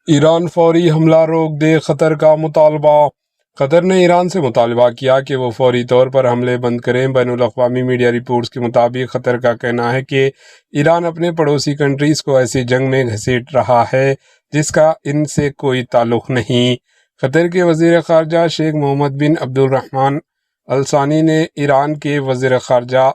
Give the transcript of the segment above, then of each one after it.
ایران فوری حملہ روک دے، قطر کا مطالبہ۔ قطر نے ایران سے مطالبہ کیا کہ وہ فوری طور پر حملے بند کریں۔ بین الاقوامی میڈیا رپورٹس کے مطابق قطر کا کہنا ہے کہ ایران اپنے پڑوسی کنٹریز کو ایسی جنگ میں گھسیٹ رہا ہے جس کا ان سے کوئی تعلق نہیں۔ قطر کے وزیر خارجہ شیخ محمد بن عبد الرحمن الثانی نے ایران کے وزیر خارجہ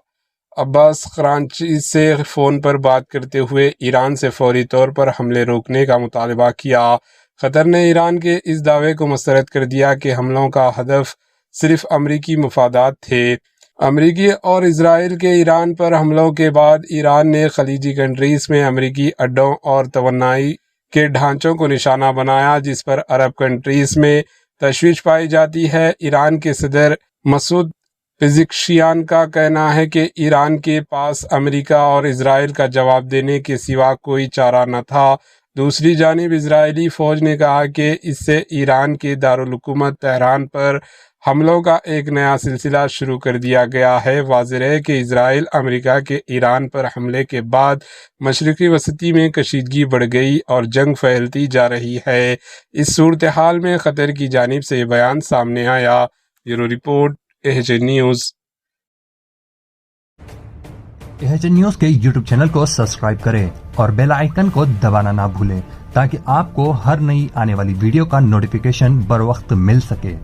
عباس قرانچی سے فون پر بات کرتے ہوئے ایران سے فوری طور پر حملے روکنے کا مطالبہ کیا۔ قطر نے ایران کے اس دعوے کو مسترد کر دیا کہ حملوں کا ہدف صرف امریکی مفادات تھے۔ امریکی اور اسرائیل کے ایران پر حملوں کے بعد ایران نے خلیجی کنٹریز میں امریکی اڈوں اور توانائی کے ڈھانچوں کو نشانہ بنایا، جس پر عرب کنٹریز میں تشویش پائی جاتی ہے۔ ایران کے صدر مسعود پزیکشیان کا کہنا ہے کہ ایران کے پاس امریکہ اور اسرائیل کا جواب دینے کے سوا کوئی چارہ نہ تھا۔ دوسری جانب اسرائیلی فوج نے کہا کہ اس سے ایران کے دارالحکومت تہران پر حملوں کا ایک نیا سلسلہ شروع کر دیا گیا ہے۔ واضح ہے کہ اسرائیل امریکہ کے ایران پر حملے کے بعد مشرقی وسطی میں کشیدگی بڑھ گئی اور جنگ پھیلتی جا رہی ہے۔ اس صورتحال میں قطر کی جانب سے یہ بیان سامنے آیا۔ Bureau report, AJ news. AJ news کے YouTube چینل کو سبسکرائب کریں اور بیل آئیکن کو دبانا نہ بھولیں تاکہ آپ کو ہر نئی آنے والی ویڈیو کا نوٹیفیکیشن بر وقت مل سکے۔